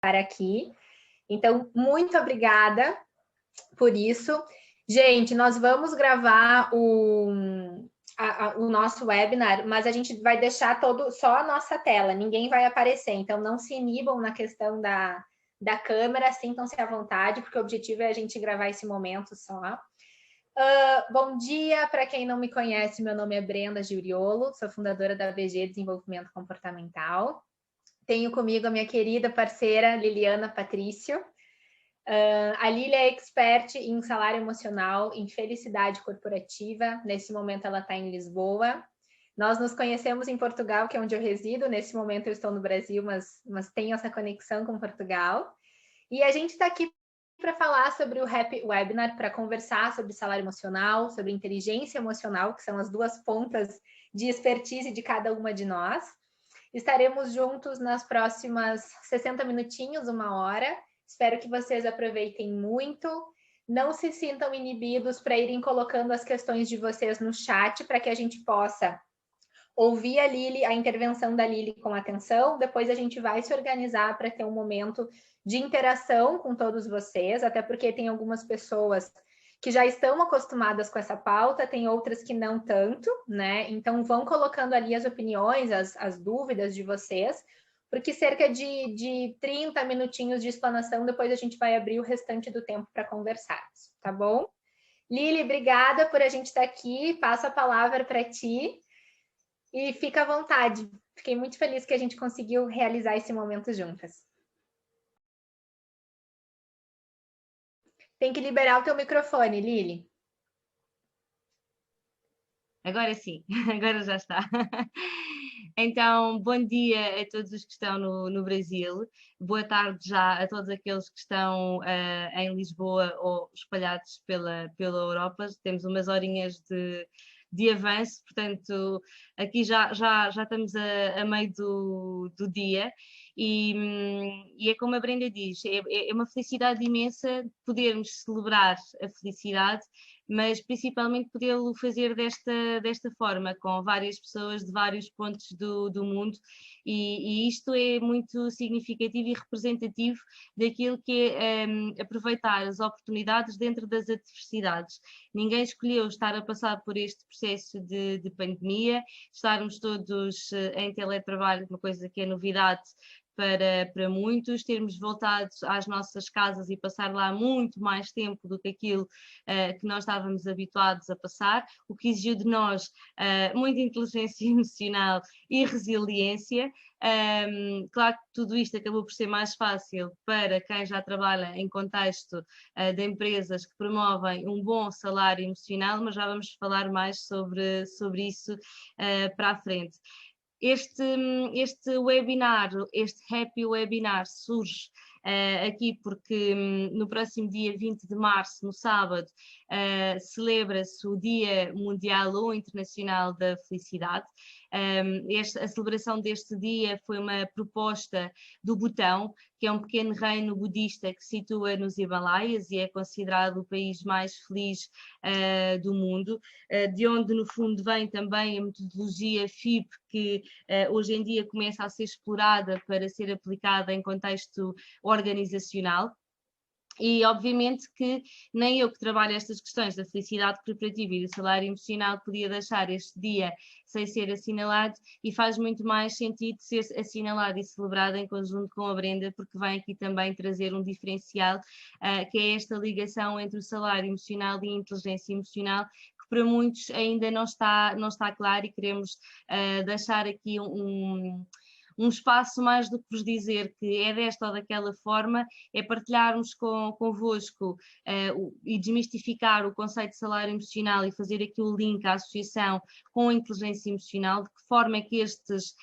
aqui. Então, muito obrigada por isso. Gente, nós vamos gravar o nosso webinar, mas a gente vai deixar só a nossa tela, ninguém vai aparecer, então não se inibam na questão da câmera, sintam-se à vontade, porque o objetivo é a gente gravar esse momento só. Bom dia, para quem não me conhece, meu nome é Brenda Giuriolo, sou fundadora da VG Desenvolvimento Comportamental. Tenho comigo a minha querida parceira Liliana Patrício. A Lili é expert em salário emocional, em felicidade corporativa. Nesse momento ela está em Lisboa. Nós nos conhecemos em Portugal, que é onde eu resido. Nesse momento eu estou no Brasil, mas tenho essa conexão com Portugal. E a gente está aqui para falar sobre o Happy Webinar, para conversar sobre salário emocional, sobre inteligência emocional, que são as duas pontas de expertise de cada uma de nós. Estaremos juntos nas próximas 60 minutinhos, 1 hora. Espero que vocês aproveitem muito. Não se sintam inibidos para irem colocando as questões de vocês no chat, para que a gente possa ouvir a intervenção da Lili com atenção. Depois a gente vai se organizar para ter um momento de interação com todos vocês, até porque tem algumas pessoas que já estão acostumadas com essa pauta, tem outras que não tanto, né? Então vão colocando ali as opiniões, as dúvidas de vocês, porque cerca de 30 minutinhos de explanação, depois a gente vai abrir o restante do tempo para conversarmos, tá bom? Lili, obrigada por a gente estar aqui, passo a palavra para ti e fica à vontade. Fiquei muito feliz que a gente conseguiu realizar esse momento juntas. Tem que liberar o teu microfone, Lili. Agora sim, agora já está. Então, bom dia a todos os que estão no Brasil, boa tarde já a todos aqueles que estão em Lisboa ou espalhados pela Europa. Temos umas horinhas de avanço, portanto, aqui já estamos a meio do dia. E é como a Brenda diz, é uma felicidade imensa podermos celebrar a felicidade, mas principalmente podê-lo fazer desta forma, com várias pessoas de vários pontos do mundo, e isto é muito significativo e representativo daquilo que é aproveitar as oportunidades dentro das adversidades. Ninguém escolheu estar a passar por este processo de pandemia, estarmos todos em teletrabalho, uma coisa que é novidade para muitos, termos voltado às nossas casas e passar lá muito mais tempo do que aquilo que nós estávamos habituados a passar, o que exigiu de nós muita inteligência emocional e resiliência. Claro que tudo isto acabou por ser mais fácil para quem já trabalha em contexto de empresas que promovem um bom salário emocional, mas já vamos falar mais sobre isso para a frente. Este webinar, este Happy Webinar surge aqui porque no próximo dia 20 de março, no sábado, celebra-se o Dia Mundial ou Internacional da Felicidade. A celebração deste dia foi uma proposta do Butão, que é um pequeno reino budista que se situa nos Himalaias e é considerado o país mais feliz do mundo, de onde no fundo vem também a metodologia FIP, que hoje em dia começa a ser explorada para ser aplicada em contexto organizacional. E obviamente que nem eu que trabalho estas questões da felicidade corporativa e do salário emocional podia deixar este dia sem ser assinalado, e faz muito mais sentido ser assinalado e celebrado em conjunto com a Brenda, porque vem aqui também trazer um diferencial, que é esta ligação entre o salário emocional e a inteligência emocional, que para muitos ainda não está claro, e queremos deixar aqui um espaço mais do que vos dizer que é desta ou daquela forma, é partilharmos convosco e desmistificar o conceito de salário emocional e fazer aqui o link, à associação com a inteligência emocional, de que forma é que estes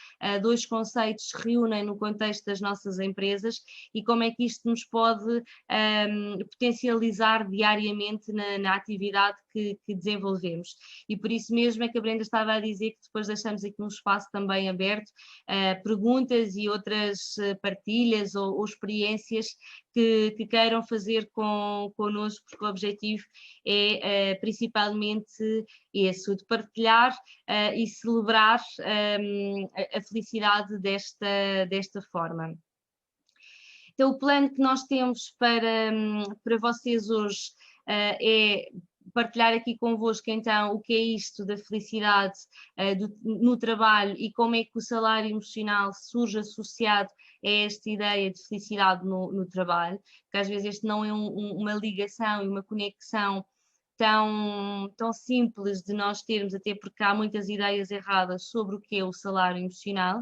dois conceitos se reúnem no contexto das nossas empresas e como é que isto nos pode potencializar diariamente na atividade que desenvolvemos. E por isso mesmo é que a Brenda estava a dizer que depois deixamos aqui um espaço também aberto, perguntas e outras partilhas ou experiências que queiram fazer connosco, porque o objetivo é principalmente esse, de partilhar e celebrar a felicidade desta forma. Então, o plano que nós temos para vocês hoje é partilhar aqui convosco então o que é isto da felicidade no trabalho e como é que o salário emocional surge associado a esta ideia de felicidade no trabalho, porque às vezes este não é uma ligação e uma conexão tão simples de nós termos, até porque há muitas ideias erradas sobre o que é o salário emocional.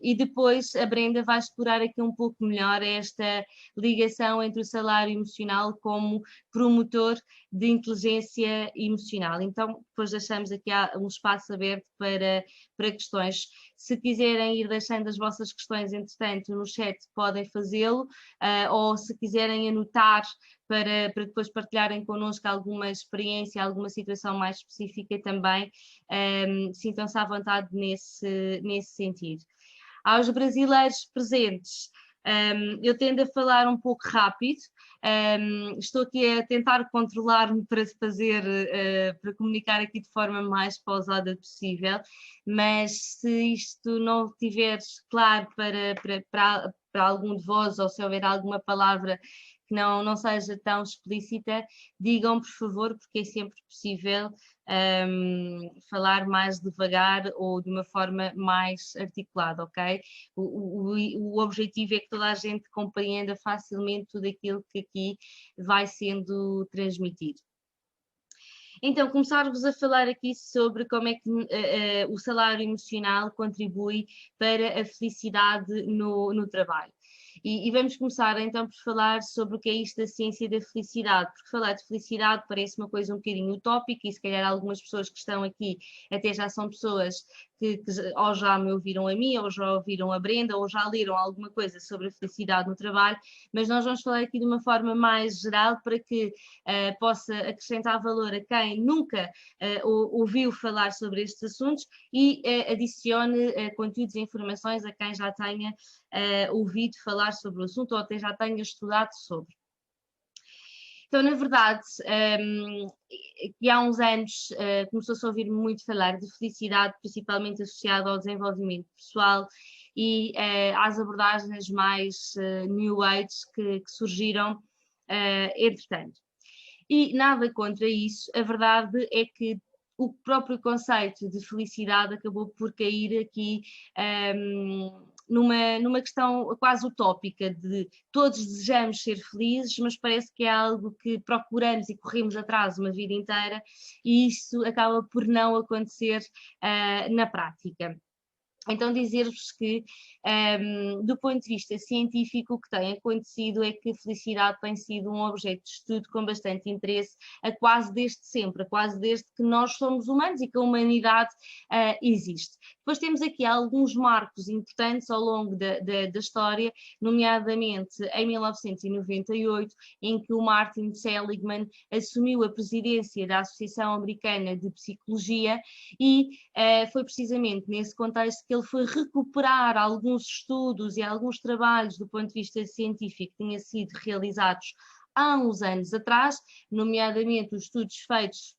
E depois a Brenda vai explorar aqui um pouco melhor esta ligação entre o salário emocional como promotor de inteligência emocional. Então, depois deixamos aqui um espaço aberto para questões. Se quiserem ir deixando as vossas questões, entretanto, no chat podem fazê-lo, ou se quiserem anotar para depois partilharem connosco alguma experiência, alguma situação mais específica também, sintam-se à vontade nesse sentido. Aos brasileiros presentes, eu tendo a falar um pouco rápido, estou aqui a tentar controlar-me para para comunicar aqui de forma mais pausada possível, mas se isto não estiver claro para algum de vós, ou se houver alguma palavra que não seja tão explícita, digam por favor, porque é sempre possível falar mais devagar ou de uma forma mais articulada, ok? O objetivo é que toda a gente compreenda facilmente tudo aquilo que aqui vai sendo transmitido. Então, começar-vos a falar aqui sobre como é que o salário emocional contribui para a felicidade no trabalho. E vamos começar então por falar sobre o que é isto da ciência da felicidade, porque falar de felicidade parece uma coisa um bocadinho utópica e se calhar algumas pessoas que estão aqui até já são pessoas que ou já me ouviram a mim, ou já ouviram a Brenda, ou já leram alguma coisa sobre a felicidade no trabalho, mas nós vamos falar aqui de uma forma mais geral para que possa acrescentar valor a quem nunca ouviu falar sobre estes assuntos e adicione conteúdos e informações a quem já tenha ouvido falar sobre o assunto ou até já tenha estudado sobre. Então, na verdade, que há uns anos começou-se a ouvir muito falar de felicidade, principalmente associada ao desenvolvimento pessoal e às abordagens mais New Age que surgiram entretanto. E nada contra isso, a verdade é que o próprio conceito de felicidade acabou por cair aqui numa questão quase utópica de todos desejamos ser felizes, mas parece que é algo que procuramos e corremos atrás uma vida inteira e isso acaba por não acontecer na prática. Então, dizer-vos que, do ponto de vista científico, o que tem acontecido é que a felicidade tem sido um objeto de estudo com bastante interesse quase desde sempre, quase desde que nós somos humanos e que a humanidade existe. Depois temos aqui alguns marcos importantes ao longo da história, nomeadamente em 1998, em que o Martin Seligman assumiu a presidência da Associação Americana de Psicologia e foi precisamente nesse contexto que ele foi recuperar alguns estudos e alguns trabalhos do ponto de vista científico que tinham sido realizados há uns anos atrás, nomeadamente os estudos feitos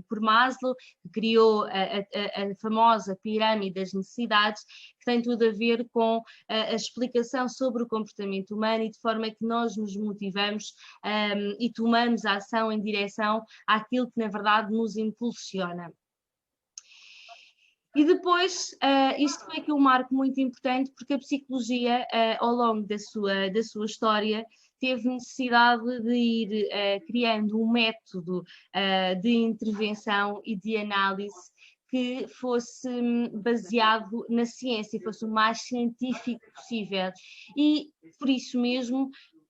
por Maslow, que criou a famosa pirâmide das necessidades, que tem tudo a ver com a explicação sobre o comportamento humano e de forma que nós nos motivamos e tomamos a ação em direção àquilo que na verdade nos impulsiona. E depois, isto foi aqui um marco muito importante, porque a psicologia, ao longo da sua história, teve necessidade de ir criando um método de intervenção e de análise que fosse baseado na ciência, fosse o mais científico possível. E, por isso mesmo,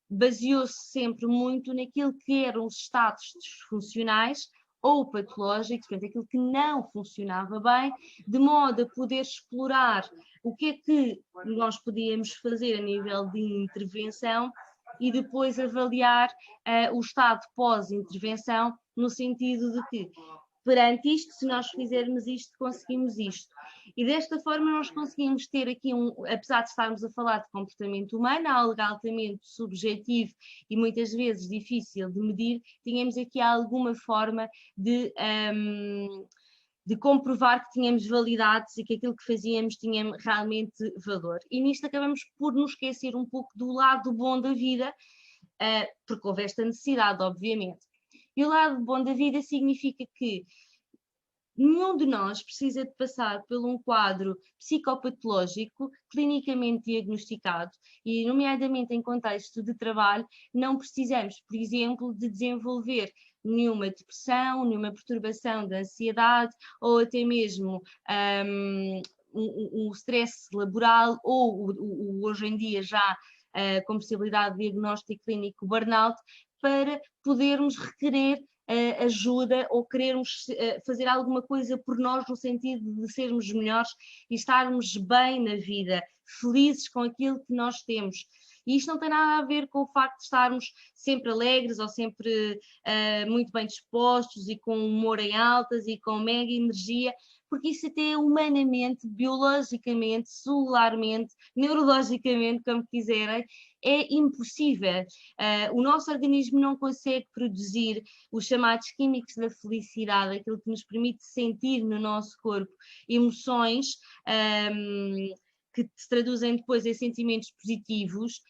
baseou-se sempre muito naquilo que eram os estados disfuncionais, ou patológicos, portanto, aquilo que não funcionava bem, de modo a poder explorar o que é que nós podíamos fazer a nível de intervenção e depois avaliar o estado pós-intervenção, no sentido de que, perante isto, se nós fizermos isto, conseguimos isto. E desta forma nós conseguimos ter aqui, apesar de estarmos a falar de comportamento humano, algo altamente subjetivo e muitas vezes difícil de medir, tínhamos aqui alguma forma de de comprovar que tínhamos validades e que aquilo que fazíamos tinha realmente valor. E nisto acabamos por nos esquecer um pouco do lado bom da vida, porque houve esta necessidade, obviamente. E o lado bom da vida significa que nenhum de nós precisa de passar por um quadro psicopatológico clinicamente diagnosticado e, nomeadamente em contexto de trabalho, não precisamos, por exemplo, de desenvolver nenhuma depressão, nenhuma perturbação da ansiedade ou até mesmo um stress laboral ou hoje em dia já com possibilidade de diagnóstico clínico burnout, para podermos requerer ajuda ou querermos fazer alguma coisa por nós no sentido de sermos melhores e estarmos bem na vida, felizes com aquilo que nós temos. E isto não tem nada a ver com o facto de estarmos sempre alegres ou sempre muito bem dispostos e com humor em altas e com mega energia, porque isso até humanamente, biologicamente, celularmente, neurologicamente, como quiserem, é impossível. O nosso organismo não consegue produzir os chamados químicos da felicidade, aquilo que nos permite sentir no nosso corpo emoções que se traduzem depois em sentimentos positivos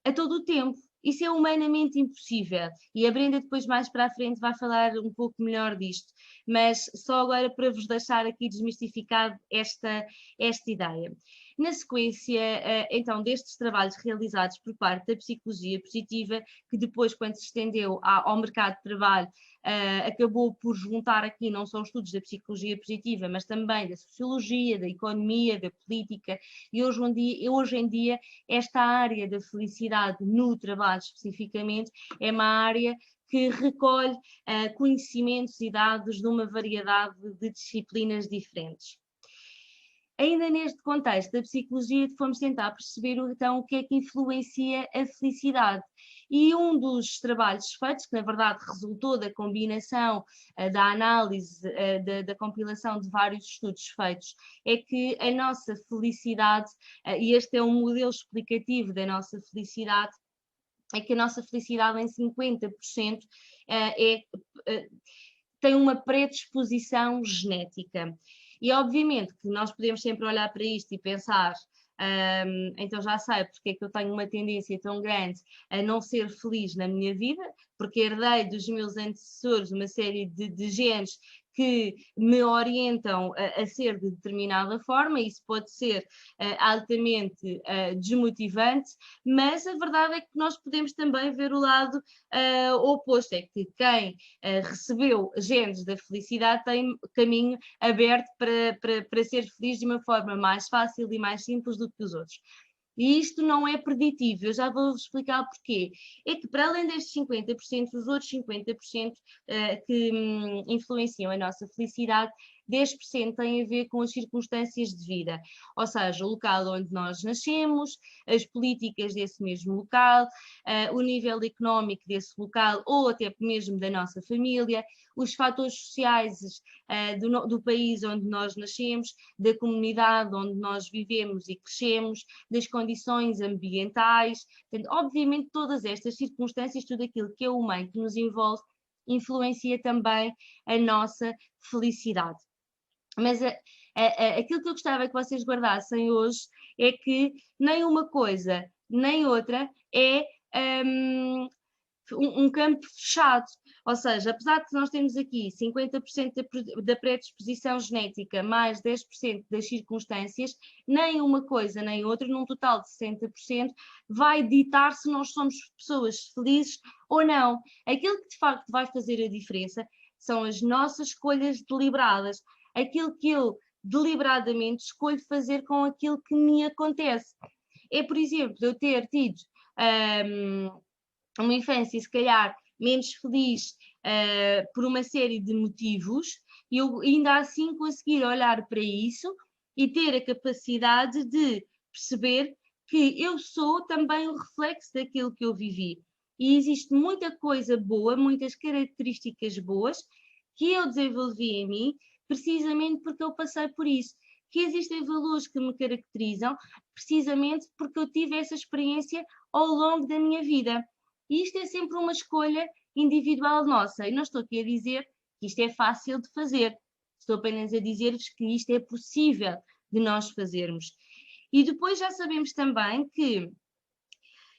a todo o tempo. Isso é humanamente impossível. E a Brenda depois mais para a frente vai falar um pouco melhor disto. Mas só agora para vos deixar aqui desmistificado esta ideia. Na sequência, então, destes trabalhos realizados por parte da psicologia positiva, que depois, quando se estendeu ao mercado de trabalho, acabou por juntar aqui não só os estudos da psicologia positiva, mas também da sociologia, da economia, da política, e hoje em dia esta área da felicidade no trabalho especificamente é uma área que recolhe conhecimentos e dados de uma variedade de disciplinas diferentes. Ainda neste contexto da psicologia, fomos tentar perceber então o que é que influencia a felicidade. E um dos trabalhos feitos, que na verdade resultou da combinação, da análise, da compilação de vários estudos feitos, é que a nossa felicidade, e este é um modelo explicativo da nossa felicidade, é que a nossa felicidade em 50% tem uma predisposição genética. E obviamente que nós podemos sempre olhar para isto e pensar, então já sei porque é que eu tenho uma tendência tão grande a não ser feliz na minha vida, porque herdei dos meus antecessores uma série de genes que me orientam a ser de determinada forma. Isso pode ser altamente desmotivante, mas a verdade é que nós podemos também ver o lado oposto, é que quem recebeu genes da felicidade tem caminho aberto para ser feliz de uma forma mais fácil e mais simples do que os outros. E isto não é preditivo, eu já vou-vos explicar porquê. É que para além destes 50%, os outros 50% que influenciam a nossa felicidade, 10% têm a ver com as circunstâncias de vida, ou seja, o local onde nós nascemos, as políticas desse mesmo local, o nível económico desse local ou até mesmo da nossa família, os fatores sociais do país onde nós nascemos, da comunidade onde nós vivemos e crescemos, das condições ambientais. Portanto, obviamente todas estas circunstâncias, tudo aquilo que é o meio que nos envolve, influencia também a nossa felicidade. Mas aquilo que eu gostava que vocês guardassem hoje é que nem uma coisa nem outra é um campo fechado, ou seja, apesar de nós termos aqui 50% da predisposição genética mais 10% das circunstâncias, nem uma coisa nem outra, num total de 60%, vai ditar se nós somos pessoas felizes ou não. Aquilo que de facto vai fazer a diferença são as nossas escolhas deliberadas, aquilo que eu deliberadamente escolho fazer com aquilo que me acontece. É, por exemplo, eu ter tido uma infância se calhar menos feliz por uma série de motivos, e eu ainda assim conseguir olhar para isso e ter a capacidade de perceber que eu sou também o reflexo daquilo que eu vivi. E existe muita coisa boa, muitas características boas que eu desenvolvi em mim, precisamente porque eu passei por isso. Que existem valores que me caracterizam, precisamente porque eu tive essa experiência ao longo da minha vida. E isto é sempre uma escolha individual nossa. E não estou aqui a dizer que isto é fácil de fazer. Estou apenas a dizer-vos que isto é possível de nós fazermos. E depois já sabemos também que,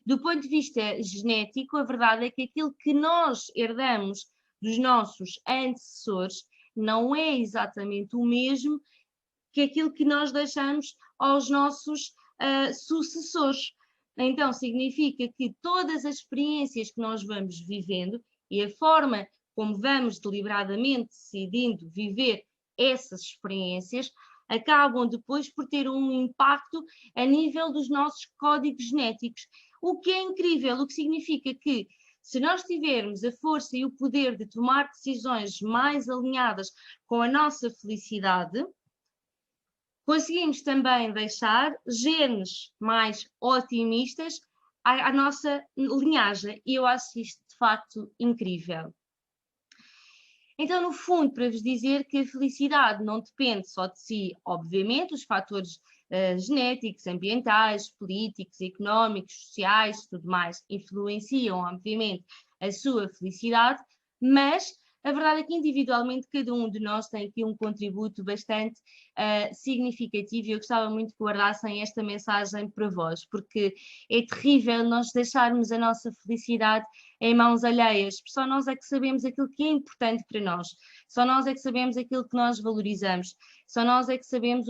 do ponto de vista genético, a verdade é que aquilo que nós herdamos dos nossos antecessores não é exatamente o mesmo que aquilo que nós deixamos aos nossos sucessores. Então, significa que todas as experiências que nós vamos vivendo e a forma como vamos deliberadamente decidindo viver essas experiências acabam depois por ter um impacto a nível dos nossos códigos genéticos. O que é incrível, o que significa que se nós tivermos a força e o poder de tomar decisões mais alinhadas com a nossa felicidade, conseguimos também deixar genes mais otimistas à nossa linhagem. E eu acho isto, de facto, incrível. Então, no fundo, para vos dizer que a felicidade não depende só de si, obviamente, os fatores genéticos, ambientais, políticos, económicos, sociais, tudo mais, influenciam, obviamente, a sua felicidade, mas a verdade é que individualmente cada um de nós tem aqui um contributo bastante significativo e eu gostava muito que guardassem esta mensagem para vós, porque é terrível nós deixarmos a nossa felicidade em mãos alheias, só nós é que sabemos aquilo que é importante para nós, só nós é que sabemos aquilo que nós valorizamos, só nós é que sabemos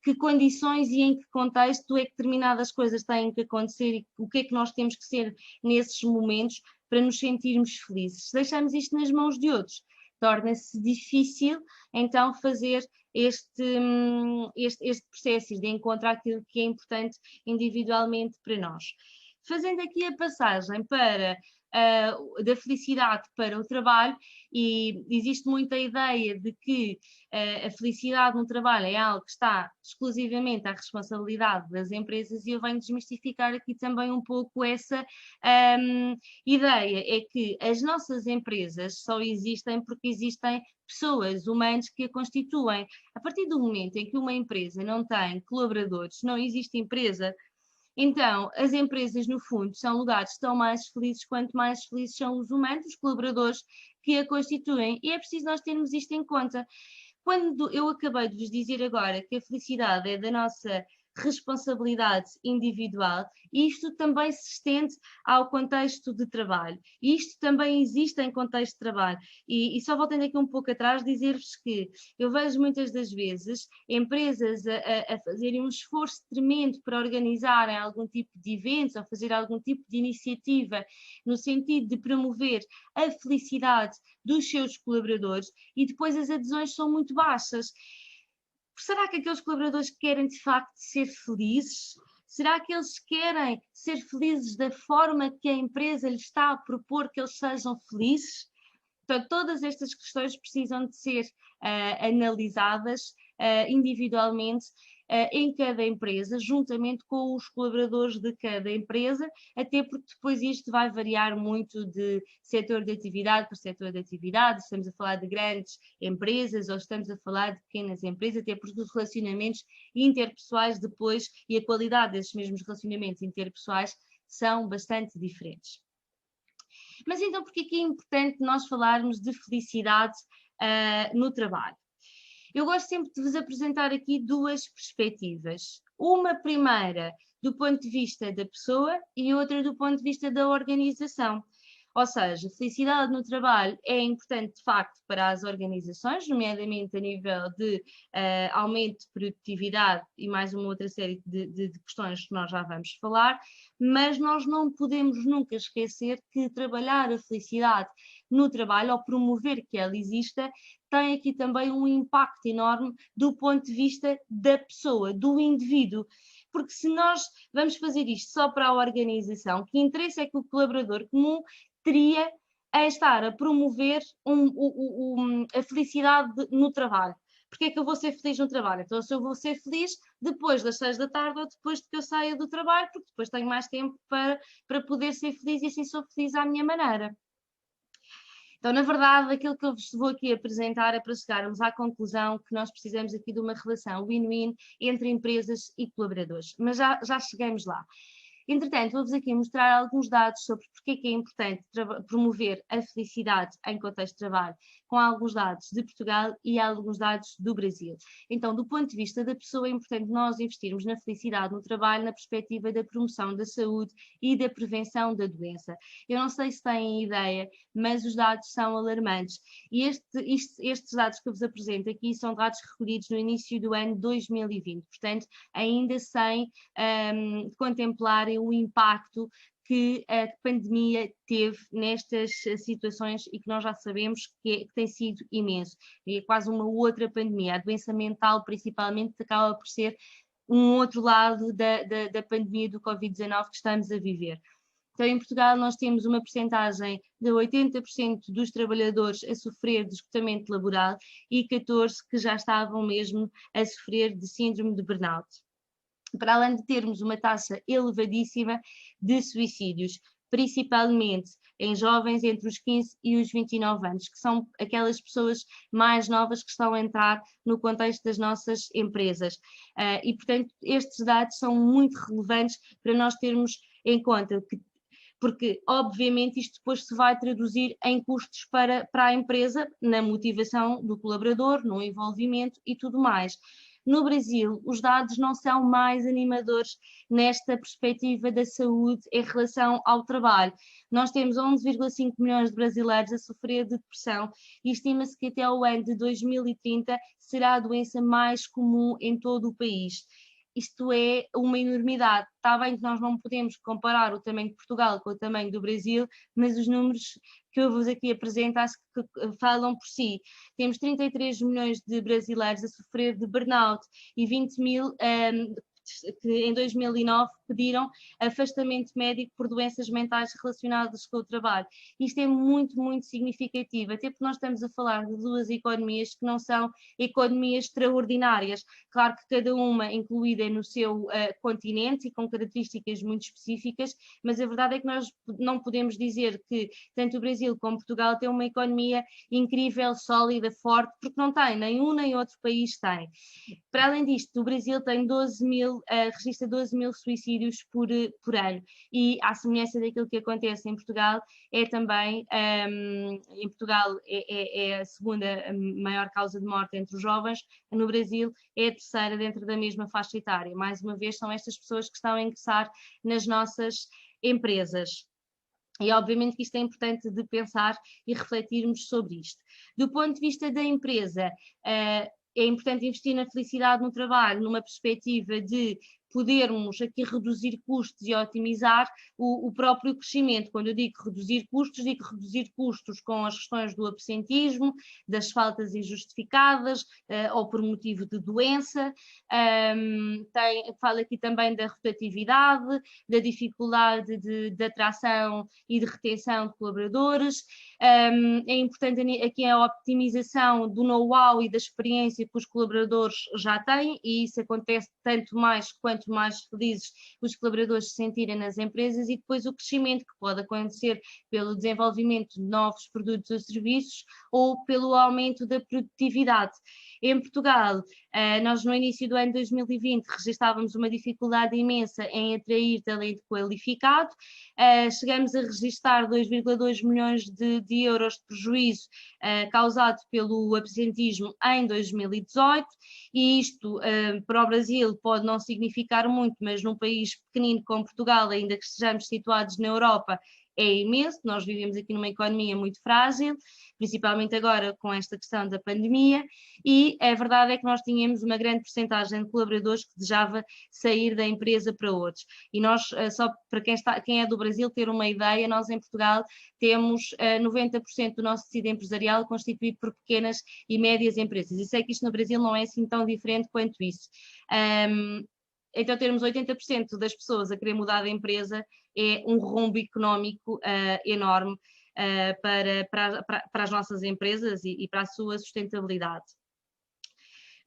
que condições e em que contexto é que determinadas coisas têm que acontecer e o que é que nós temos que ser nesses momentos para nos sentirmos felizes. Se deixarmos isto nas mãos de outros, torna-se difícil então fazer este processo de encontrar aquilo que é importante individualmente para nós. Fazendo aqui a passagem para da felicidade para o trabalho, e existe muita ideia de que a felicidade no trabalho é algo que está exclusivamente à responsabilidade das empresas, e eu venho desmistificar aqui também um pouco essa ideia, é que as nossas empresas só existem porque existem pessoas, humanos que a constituem. A partir do momento em que uma empresa não tem colaboradores, não existe empresa. Então, as empresas, no fundo, são lugares que estão mais felizes quanto mais felizes são os humanos, os colaboradores que a constituem, e é preciso nós termos isto em conta. Quando eu acabei de vos dizer agora que a felicidade é da nossa responsabilidade individual, isto também se estende ao contexto de trabalho. Isto também existe em contexto de trabalho. E só voltando aqui um pouco atrás, dizer-vos que eu vejo muitas das vezes empresas a fazerem um esforço tremendo para organizarem algum tipo de eventos ou fazer algum tipo de iniciativa no sentido de promover a felicidade dos seus colaboradores e depois as adesões são muito baixas. Será que aqueles colaboradores querem de facto ser felizes? Será que eles querem ser felizes da forma que a empresa lhes está a propor que eles sejam felizes? Portanto, todas estas questões precisam de ser analisadas individualmente em cada empresa, juntamente com os colaboradores de cada empresa, até porque depois isto vai variar muito de setor de atividade para setor de atividade, estamos a falar de grandes empresas ou estamos a falar de pequenas empresas, até porque os relacionamentos interpessoais depois e a qualidade desses mesmos relacionamentos interpessoais são bastante diferentes. Mas então, porque é que é importante nós falarmos de felicidade no trabalho? Eu gosto sempre de vos apresentar aqui duas perspectivas. Uma primeira do ponto de vista da pessoa e outra do ponto de vista da organização. Ou seja, felicidade no trabalho é importante de facto para as organizações, nomeadamente a nível de aumento de produtividade e mais uma outra série de questões que nós já vamos falar, mas nós não podemos nunca esquecer que trabalhar a felicidade no trabalho ou promover que ela exista tem aqui também um impacto enorme do ponto de vista da pessoa, do indivíduo. Porque se nós vamos fazer isto só para a organização, que interesse é que o colaborador comum teria a estar a promover a felicidade no trabalho? Porque é que eu vou ser feliz no trabalho? Então, se eu vou ser feliz depois das 6 da tarde ou depois de que eu saia do trabalho, porque depois tenho mais tempo para poder ser feliz e assim sou feliz à minha maneira. Então, na verdade, aquilo que eu vos vou aqui apresentar é para chegarmos à conclusão que nós precisamos aqui de uma relação win-win entre empresas e colaboradores. Mas já chegamos lá. Entretanto, vou-vos aqui mostrar alguns dados sobre porque é que é importante promover a felicidade em contexto de trabalho, com alguns dados de Portugal e alguns dados do Brasil. Então, do ponto de vista da pessoa, é importante nós investirmos na felicidade no trabalho, na perspectiva da promoção da saúde e da prevenção da doença. Eu não sei se têm ideia, mas os dados são alarmantes. E estes dados que eu vos apresento aqui são dados recolhidos no início do ano 2020, portanto, ainda sem contemplarem o impacto que a pandemia teve nestas situações e que nós já sabemos que tem sido imenso. É quase uma outra pandemia. A doença mental, principalmente, acaba por ser um outro lado da pandemia do Covid-19 que estamos a viver. Então, em Portugal, nós temos uma percentagem de 80% dos trabalhadores a sofrer de esgotamento laboral e 14% que já estavam mesmo a sofrer de síndrome de burnout. Para além de termos uma taxa elevadíssima de suicídios, principalmente em jovens entre os 15 e os 29 anos, que são aquelas pessoas mais novas que estão a entrar no contexto das nossas empresas. E, portanto, estes dados são muito relevantes para nós termos em conta, porque, obviamente, isto depois se vai traduzir em custos para a empresa, na motivação do colaborador, no envolvimento e tudo mais. No Brasil, os dados não são mais animadores nesta perspectiva da saúde em relação ao trabalho. Nós temos 11,5 milhões de brasileiros a sofrer de depressão e estima-se que até o ano de 2030 será a doença mais comum em todo o país. Isto é uma enormidade. Está bem que nós não podemos comparar o tamanho de Portugal com o tamanho do Brasil, mas os números que eu vos aqui apresento acho que falam por si. Temos 33 milhões de brasileiros a sofrer de burnout e 20 mil que em 2009 pediram afastamento médico por doenças mentais relacionadas com o trabalho. Isto é muito, muito significativo, até porque nós estamos a falar de duas economias que não são economias extraordinárias. Claro que cada uma incluída no seu continente e com características muito específicas, mas a verdade é que nós não podemos dizer que tanto o Brasil como Portugal têm uma economia incrível, sólida, forte, porque não tem, nem um nem outro país tem. Para além disto, o Brasil tem registra 12 mil suicídios por ano e, à semelhança daquilo que acontece em Portugal, é também, em Portugal é a segunda maior causa de morte entre os jovens, no Brasil é a terceira dentro da mesma faixa etária. Mais uma vez, são estas pessoas que estão a ingressar nas nossas empresas. E obviamente que isto é importante de pensar e refletirmos sobre isto. Do ponto de vista da empresa, é importante investir na felicidade no trabalho, numa perspectiva de podermos aqui reduzir custos e otimizar o próprio crescimento. Quando eu digo reduzir custos com as questões do absentismo, das faltas injustificadas ou por motivo de doença. Falo aqui também da rotatividade, da dificuldade de atração e de retenção de colaboradores. É importante aqui a optimização do know-how e da experiência que os colaboradores já têm, e isso acontece tanto mais quanto mais felizes os colaboradores se sentirem nas empresas, e depois o crescimento que pode acontecer pelo desenvolvimento de novos produtos ou serviços ou pelo aumento da produtividade. Em Portugal, nós no início do ano 2020 registrávamos uma dificuldade imensa em atrair talento qualificado, chegamos a registrar 2,2 milhões de euros de prejuízo causado pelo absentismo em 2018, e isto para o Brasil pode não significar muito, mas num país pequenino como Portugal, ainda que estejamos situados na Europa, é imenso. Nós vivemos aqui numa economia muito frágil, principalmente agora com esta questão da pandemia, e a verdade é que nós tínhamos uma grande percentagem de colaboradores que desejava sair da empresa para outros. E nós, só para quem é do Brasil ter uma ideia, nós em Portugal temos 90% do nosso tecido empresarial constituído por pequenas e médias empresas. E sei que isto no Brasil não é assim tão diferente quanto isso. Então, termos 80% das pessoas a querer mudar de empresa é um rombo económico enorme para as nossas empresas e para a sua sustentabilidade.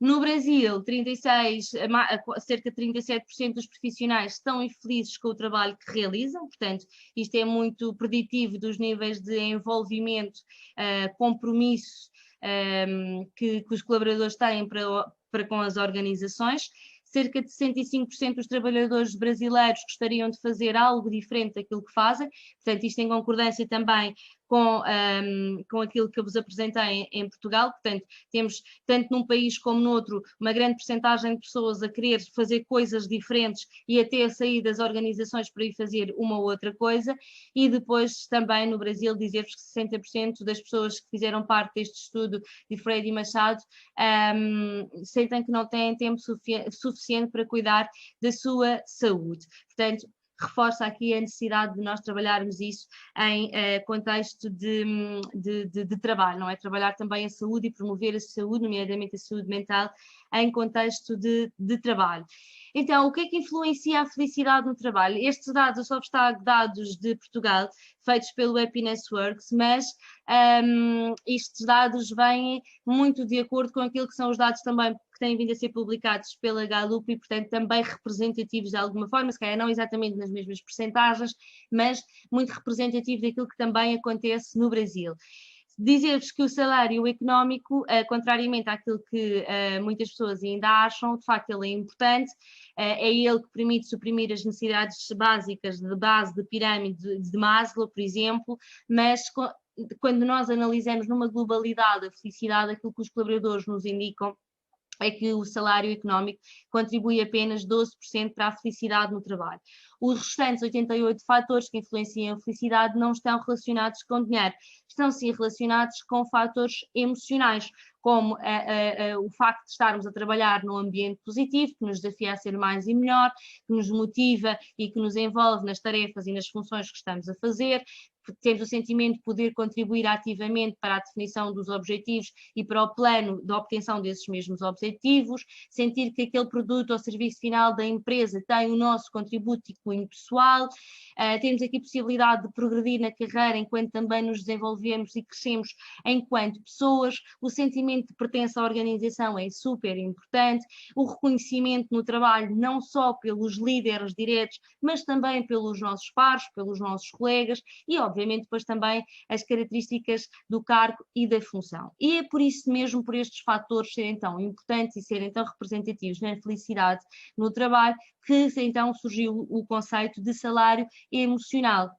No Brasil, cerca de 37% dos profissionais estão infelizes com o trabalho que realizam, portanto, isto é muito preditivo dos níveis de envolvimento, compromisso que os colaboradores têm para com as organizações. cerca de 65% dos trabalhadores brasileiros gostariam de fazer algo diferente daquilo que fazem, portanto isto em concordância também com aquilo que eu vos apresentei em Portugal. Portanto, temos, tanto num país como noutro, uma grande percentagem de pessoas a querer fazer coisas diferentes e até a sair das organizações para ir fazer uma ou outra coisa. E depois também no Brasil dizer-vos que 60% das pessoas que fizeram parte deste estudo de Freire e Machado sentem que não têm tempo suficiente para cuidar da sua saúde. Portanto, reforça aqui a necessidade de nós trabalharmos isso em contexto de trabalho, não é? Trabalhar também a saúde e promover a saúde, nomeadamente a saúde mental, em contexto de trabalho. Então, o que é que influencia a felicidade no trabalho? Estes dados, eu só vos trago dados de Portugal, feitos pelo Happiness Works, mas estes dados vêm muito de acordo com aquilo que são os dados também que têm vindo a ser publicados pela Gallup e, portanto, também representativos de alguma forma, se calhar não exatamente nas mesmas percentagens, mas muito representativo daquilo que também acontece no Brasil. Dizer-vos que o salário económico, contrariamente àquilo que muitas pessoas ainda acham, de facto ele é importante, é ele que permite suprimir as necessidades básicas de base de pirâmide de Maslow, por exemplo, mas quando nós analisamos numa globalidade a felicidade, aquilo que os colaboradores nos indicam é que o salário económico contribui apenas 12% para a felicidade no trabalho. Os restantes 88 fatores que influenciam a felicidade não estão relacionados com dinheiro, estão sim relacionados com fatores emocionais, como o facto de estarmos a trabalhar num ambiente positivo, que nos desafia a ser mais e melhor, que nos motiva e que nos envolve nas tarefas e nas funções que estamos a fazer, temos o sentimento de poder contribuir ativamente para a definição dos objetivos e para o plano de obtenção desses mesmos objetivos, sentir que aquele produto ou serviço final da empresa tem o nosso contributo e cunho pessoal, temos aqui possibilidade de progredir na carreira enquanto também nos desenvolvemos e crescemos enquanto pessoas, o sentimento de pertença à organização é super importante, o reconhecimento no trabalho não só pelos líderes diretos, mas também pelos nossos pares, pelos nossos colegas e, obviamente, depois também as características do cargo e da função. E é por isso mesmo, por estes fatores serem tão importantes e serem tão representativos na felicidade no trabalho, que então surgiu o conceito de salário emocional.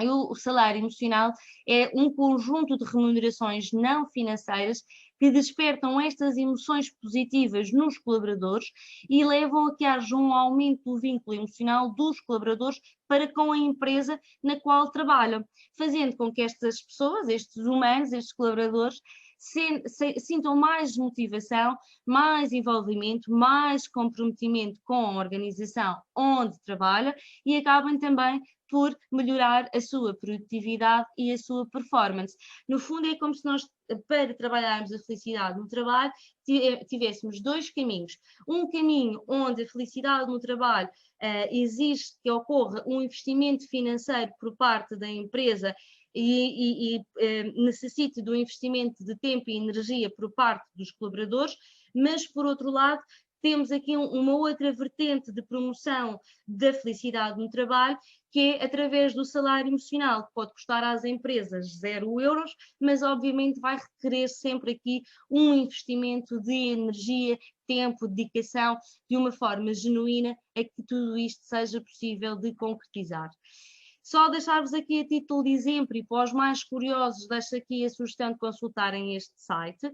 O salário emocional é um conjunto de remunerações não financeiras que despertam estas emoções positivas nos colaboradores e levam a que haja um aumento do vínculo emocional dos colaboradores para com a empresa na qual trabalham, fazendo com que estas pessoas, estes humanos, estes colaboradores, sintam mais motivação, mais envolvimento, mais comprometimento com a organização onde trabalha e acabam também por melhorar a sua produtividade e a sua performance. No fundo é como se nós, para trabalharmos a felicidade no trabalho, tivéssemos dois caminhos. Um caminho onde a felicidade no trabalho exige que ocorra um investimento financeiro por parte da empresa e necessite do investimento de tempo e energia por parte dos colaboradores, mas por outro lado temos aqui uma outra vertente de promoção da felicidade no trabalho, que é através do salário emocional, que pode custar às empresas 0 euros, mas obviamente vai requerer sempre aqui um investimento de energia, tempo, dedicação, de uma forma genuína, a que tudo isto seja possível de concretizar. Só deixar-vos aqui a título de exemplo e para os mais curiosos, deixo aqui a sugestão de consultarem este site.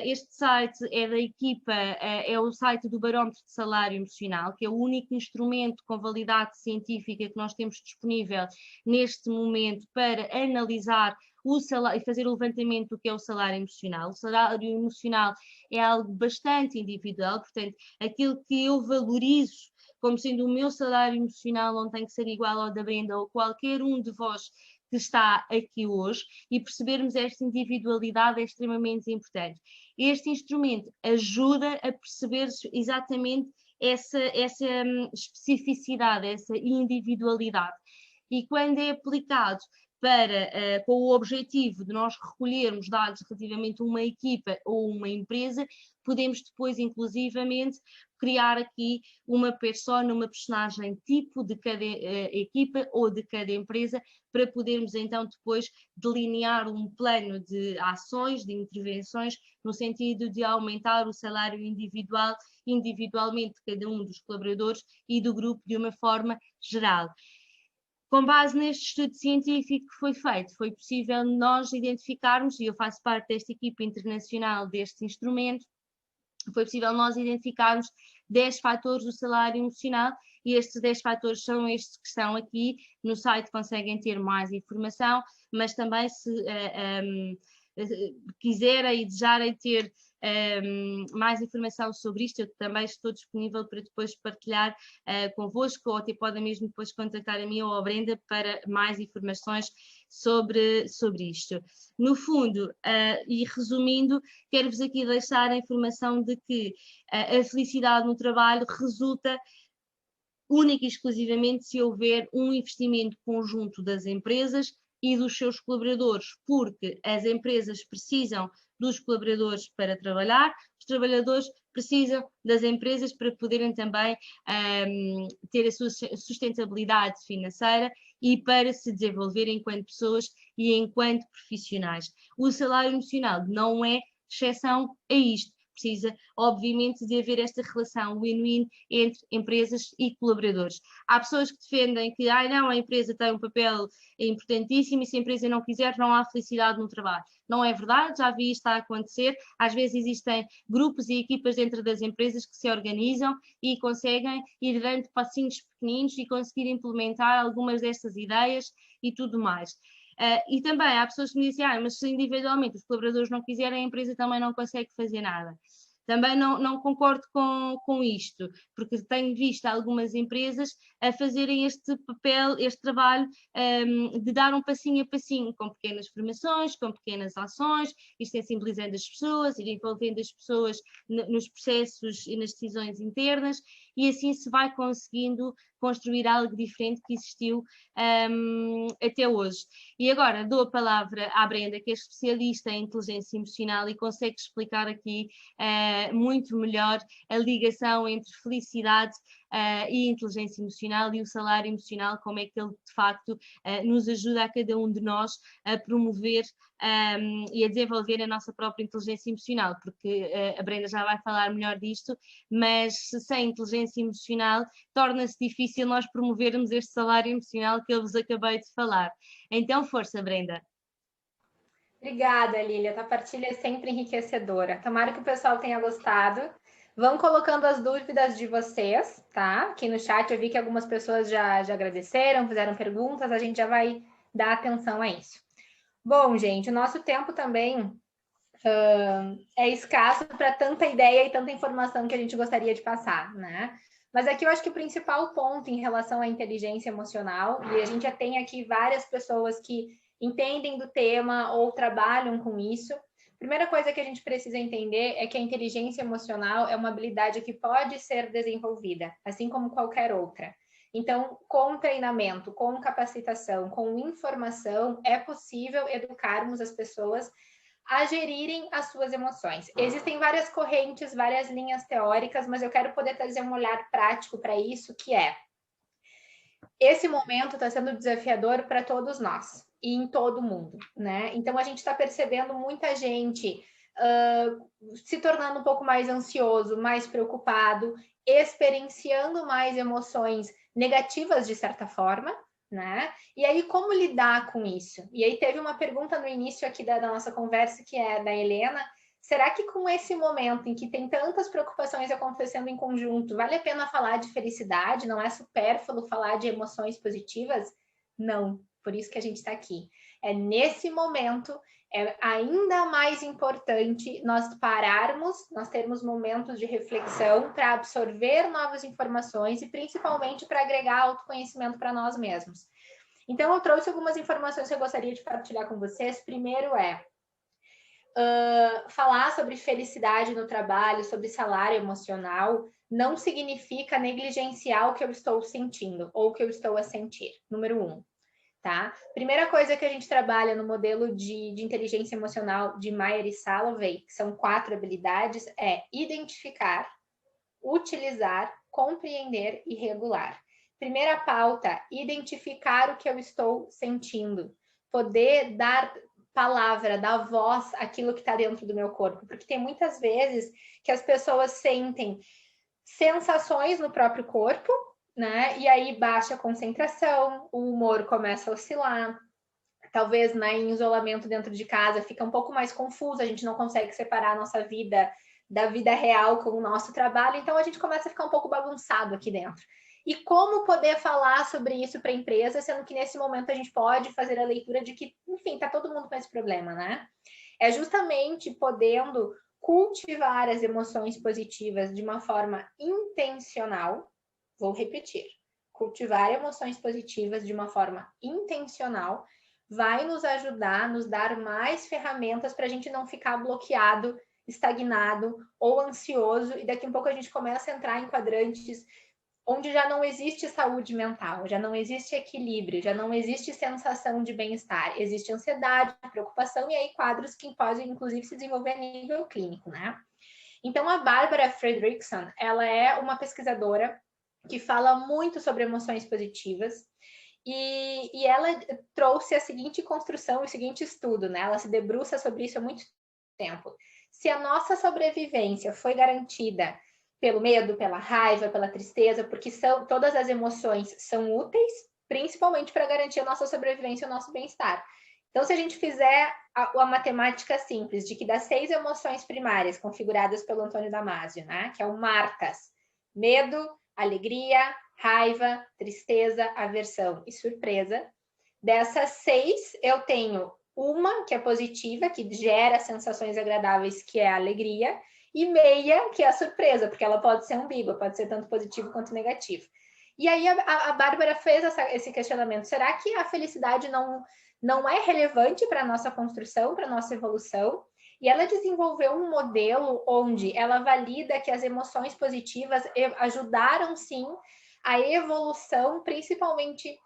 Este site é da equipa, é o site do Barómetro de Salário Emocional, que é o único instrumento com validade científica que nós temos disponível neste momento para analisar o salário e fazer o levantamento do que é o salário emocional. O salário emocional é algo bastante individual, portanto, aquilo que eu valorizo como sendo o meu salário emocional não tem que ser igual ao da Brenda ou qualquer um de vós que está aqui hoje, e percebermos esta individualidade é extremamente importante. Este instrumento ajuda a perceber exatamente essa especificidade, essa individualidade, e quando é aplicado com o objetivo de nós recolhermos dados relativamente a uma equipa ou uma empresa, podemos depois, inclusivamente, criar aqui uma persona, uma personagem tipo de cada equipa ou de cada empresa, para podermos então depois delinear um plano de ações, de intervenções, no sentido de aumentar o salário individualmente de cada um dos colaboradores e do grupo de uma forma geral. Com base neste estudo científico que foi feito, foi possível nós identificarmos, e eu faço parte desta equipa internacional deste instrumento, foi possível nós identificarmos 10 fatores do salário emocional, e estes 10 fatores são estes que estão aqui. No site conseguem ter mais informação, mas também se quiserem e desejarem ter mais informação sobre isto, eu também estou disponível para depois partilhar convosco, ou até podem mesmo depois contactar a mim ou a Brenda para mais informações sobre isto. No fundo, e resumindo, quero-vos aqui deixar a informação de que a felicidade no trabalho resulta única e exclusivamente se houver um investimento conjunto das empresas e dos seus colaboradores, porque as empresas precisam dos colaboradores para trabalhar, os trabalhadores precisam das empresas para poderem também ter a sua sustentabilidade financeira e para se desenvolver enquanto pessoas e enquanto profissionais. O salário emocional não é exceção a isto. Precisa, obviamente, de haver esta relação win-win entre empresas e colaboradores. Há pessoas que defendem que não, a empresa tem um papel importantíssimo e se a empresa não quiser, não há felicidade no trabalho. Não é verdade, já vi isto a acontecer. Às vezes existem grupos e equipas dentro das empresas que se organizam e conseguem ir dando passinhos pequeninos e conseguir implementar algumas destas ideias e tudo mais. E também há pessoas que me dizem, mas se individualmente os colaboradores não quiserem, a empresa também não consegue fazer nada. Também não concordo com isto, porque tenho visto algumas empresas a fazerem este papel, este trabalho de dar um passinho a passinho, com pequenas formações, com pequenas ações, e sensibilizando as pessoas, ir envolvendo as pessoas nos processos e nas decisões internas, e assim se vai conseguindo construir algo diferente que existiu até hoje. E agora dou a palavra à Brenda, que é especialista em inteligência emocional e consegue explicar aqui muito melhor a ligação entre felicidade e inteligência emocional e o salário emocional, como é que ele de facto nos ajuda a cada um de nós a promover e a desenvolver a nossa própria inteligência emocional, porque a Brenda já vai falar melhor disto, mas sem inteligência emocional torna-se difícil nós promovermos este salário emocional que eu vos acabei de falar. Então, força, Brenda. Obrigada, Lília. Tua partilha é sempre enriquecedora. Tomara que o pessoal tenha gostado. Vão colocando as dúvidas de vocês, tá? Aqui no chat eu vi que algumas pessoas já agradeceram, fizeram perguntas, a gente já vai dar atenção a isso. Bom, gente, o nosso tempo também é escasso para tanta ideia e tanta informação que a gente gostaria de passar, né? Mas aqui eu acho que o principal ponto em relação à inteligência emocional, e a gente já tem aqui várias pessoas que entendem do tema ou trabalham com isso. Primeira coisa que a gente precisa entender é que a inteligência emocional é uma habilidade que pode ser desenvolvida, assim como qualquer outra. Então, com treinamento, com capacitação, com informação, é possível educarmos as pessoas a gerirem as suas emoções. Existem várias correntes, várias linhas teóricas, mas eu quero poder trazer um olhar prático para isso, que é: esse momento está sendo desafiador para todos nós e em todo mundo, né? Então a gente está percebendo muita gente se tornando um pouco mais ansioso, mais preocupado, experienciando mais emoções negativas de certa forma, né? E aí, como lidar com isso? E aí teve uma pergunta no início aqui da nossa conversa, que é da Helena: será que com esse momento em que tem tantas preocupações acontecendo em conjunto, vale a pena falar de felicidade? Não é supérfluo falar de emoções positivas? Não, por isso que a gente está aqui. É nesse momento, é ainda mais importante nós pararmos, nós termos momentos de reflexão para absorver novas informações e principalmente para agregar autoconhecimento para nós mesmos. Então, eu trouxe algumas informações que eu gostaria de partilhar com vocês. Primeiro falar sobre felicidade no trabalho, sobre salário emocional, não significa negligenciar o que eu estou sentindo ou o que eu estou a sentir. Número 1. Tá? Primeira coisa que a gente trabalha no modelo de inteligência emocional de Meyer e Salovey, que são 4 habilidades, é identificar utilizar, compreender e regular. Primeira pauta, identificar o que eu estou sentindo. Poder dar palavra, dar voz àquilo que está dentro do meu corpo. Porque tem muitas vezes que as pessoas sentem sensações no próprio corpo, né? E aí baixa a concentração, o humor começa a oscilar. Talvez, né, em isolamento dentro de casa fica um pouco mais confuso, a gente não consegue separar a nossa vida da vida real com o nosso trabalho, então a gente começa a ficar um pouco bagunçado aqui dentro. E como poder falar sobre isso para a empresa, sendo que nesse momento a gente pode fazer a leitura de que, enfim, tá todo mundo com esse problema, né? É justamente podendo cultivar as emoções positivas de uma forma intencional. Vou repetir. Cultivar emoções positivas de uma forma intencional vai nos ajudar, nos dar mais ferramentas para a gente não ficar bloqueado, estagnado ou ansioso, e daqui a pouco a gente começa a entrar em quadrantes onde já não existe saúde mental, já não existe equilíbrio, já não existe sensação de bem-estar, existe ansiedade, preocupação, e aí quadros que podem, inclusive, se desenvolver a nível clínico, né? Então, a Bárbara Fredrickson, ela é uma pesquisadora que fala muito sobre emoções positivas, e ela trouxe a seguinte construção, o seguinte estudo, né? Ela se debruça sobre isso há muito tempo. Se a nossa sobrevivência foi garantida pelo medo, pela raiva, pela tristeza, porque todas as emoções são úteis, principalmente para garantir a nossa sobrevivência e o nosso bem-estar. Então, se a gente fizer a matemática simples de que das 6 emoções primárias configuradas pelo Antônio Damasio, né? Que é o Martas, medo, alegria, raiva, tristeza, aversão e surpresa. Dessas 6, eu tenho uma que é positiva, que gera sensações agradáveis, que é a alegria, e meia, que é a surpresa, porque ela pode ser ambígua, pode ser tanto positivo quanto negativo. E aí a Bárbara fez esse questionamento: será que a felicidade não é relevante para a nossa construção, para a nossa evolução? E ela desenvolveu um modelo onde ela valida que as emoções positivas ajudaram, sim, a evolução, principalmente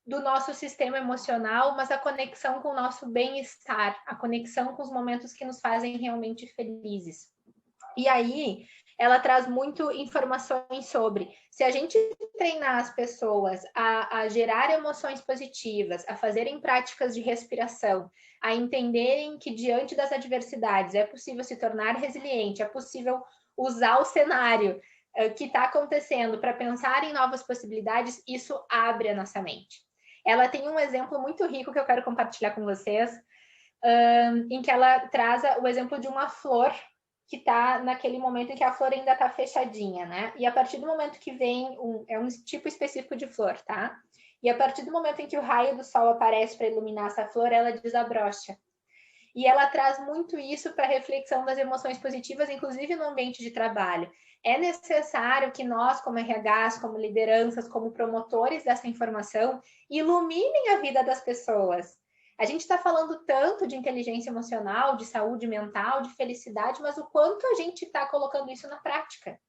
do nosso sistema emocional, mas a conexão com o nosso bem-estar, a conexão com os momentos que nos fazem realmente felizes. E aí, ela traz muito informações sobre se a gente treinar as pessoas a gerar emoções positivas, a fazerem práticas de respiração, a entenderem que diante das adversidades é possível se tornar resiliente, é possível usar o cenário que está acontecendo para pensar em novas possibilidades, isso abre a nossa mente. Ela tem um exemplo muito rico que eu quero compartilhar com vocês, em que ela traz o exemplo de uma flor que está naquele momento em que a flor ainda está fechadinha, né? E a partir do momento que vem, é um tipo específico de flor, tá? E a partir do momento em que o raio do sol aparece para iluminar essa flor, ela desabrocha. E ela traz muito isso para a reflexão das emoções positivas, inclusive no ambiente de trabalho. É necessário que nós, como RHs, como lideranças, como promotores dessa informação, iluminem a vida das pessoas. A gente está falando tanto de inteligência emocional, de saúde mental, de felicidade, mas o quanto a gente está colocando isso na prática?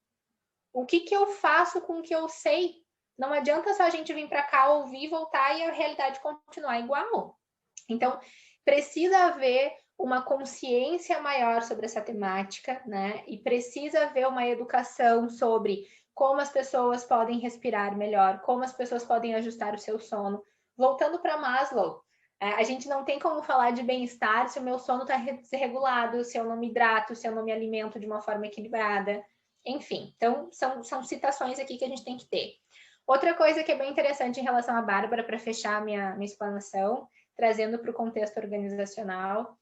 O que eu faço com o que eu sei? Não adianta só a gente vir para cá, ouvir, voltar e a realidade continuar igual. Então, precisa haver uma consciência maior sobre essa temática, né? E precisa haver uma educação sobre como as pessoas podem respirar melhor, como as pessoas podem ajustar o seu sono. Voltando para Maslow, a gente não tem como falar de bem-estar se o meu sono está desregulado, se eu não me hidrato, se eu não me alimento de uma forma equilibrada. Enfim, então são citações aqui que a gente tem que ter. Outra coisa que é bem interessante em relação à Bárbara, para fechar a minha explanação, trazendo para o contexto organizacional,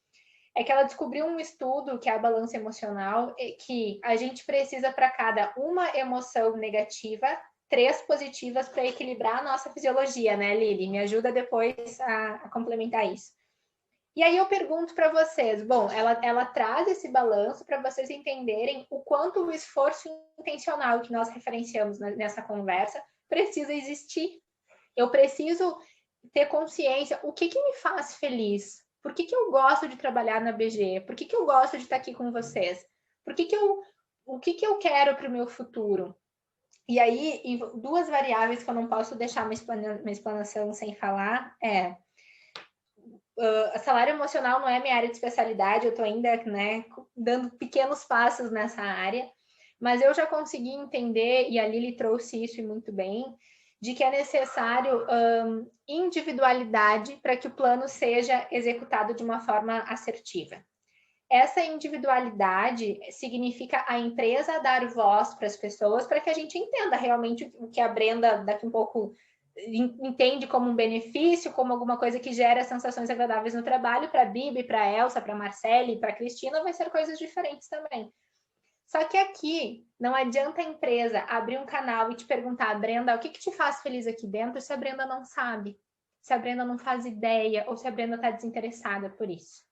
é que ela descobriu um estudo, que é a balança emocional, que a gente precisa, para cada uma emoção negativa, 3 positivas para equilibrar a nossa fisiologia, né, Lili? Me ajuda depois a complementar isso. E aí eu pergunto para vocês, bom, ela traz esse balanço para vocês entenderem o quanto o esforço intencional que nós referenciamos nessa conversa precisa existir. Eu preciso ter consciência, o que me faz feliz? Por que eu gosto de trabalhar na BG? Por que eu gosto de estar aqui com vocês? O que eu quero para o meu futuro? E aí, 2 variáveis que eu não posso deixar uma explanação sem falar é salário emocional não é minha área de especialidade, eu estou ainda, né, dando pequenos passos nessa área, mas eu já consegui entender, e a Lili trouxe isso e muito bem, de que é necessário individualidade para que o plano seja executado de uma forma assertiva. Essa individualidade significa a empresa dar voz para as pessoas, para que a gente entenda realmente o que a Brenda daqui um pouco entende como um benefício, como alguma coisa que gera sensações agradáveis no trabalho. Para a Bibi, para a Elsa, para a Marcele, para a Cristina, vai ser coisas diferentes também. Só que aqui, não adianta a empresa abrir um canal e te perguntar, Brenda, o que te faz feliz aqui dentro, se a Brenda não sabe, se a Brenda não faz ideia, ou se a Brenda está desinteressada por isso.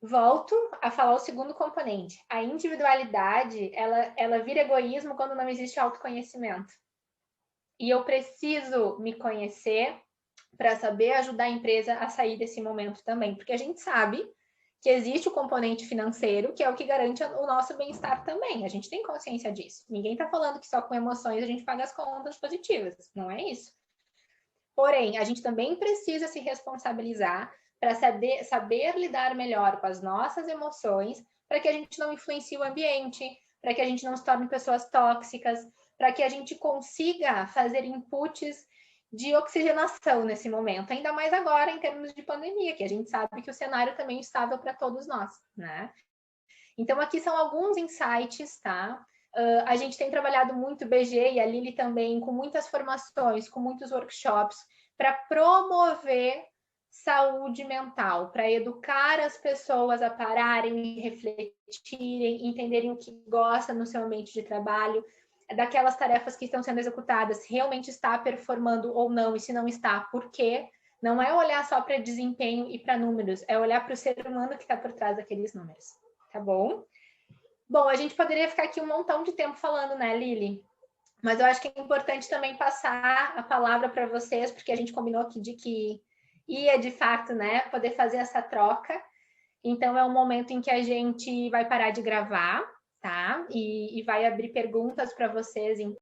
Volto a falar o segundo componente. A individualidade, ela vira egoísmo quando não existe autoconhecimento. E eu preciso me conhecer para saber ajudar a empresa a sair desse momento também, porque a gente sabe que existe o componente financeiro, que é o que garante o nosso bem-estar também. A gente tem consciência disso. Ninguém está falando que só com emoções a gente paga as contas positivas. Não é isso. Porém, a gente também precisa se responsabilizar para saber lidar melhor com as nossas emoções, para que a gente não influencie o ambiente, para que a gente não se torne pessoas tóxicas, para que a gente consiga fazer inputs de oxigenação nesse momento, ainda mais agora em termos de pandemia, que a gente sabe que o cenário também é estável para todos nós, né? Então, aqui são alguns insights, tá? A gente tem trabalhado muito, BG e a Lili também, com muitas formações, com muitos workshops, para promover saúde mental, para educar as pessoas a pararem, refletirem, entenderem o que gosta no seu ambiente de trabalho, daquelas tarefas que estão sendo executadas, realmente está performando ou não, e se não está, por quê? Não é olhar só para desempenho e para números, é olhar para o ser humano que está por trás daqueles números, tá bom? Bom, a gente poderia ficar aqui um montão de tempo falando, né, Lili? Mas eu acho que é importante também passar a palavra para vocês, porque a gente combinou aqui de que ia, de fato, né, poder fazer essa troca. Então, é um momento em que a gente vai parar de gravar, tá? E vai abrir perguntas para vocês,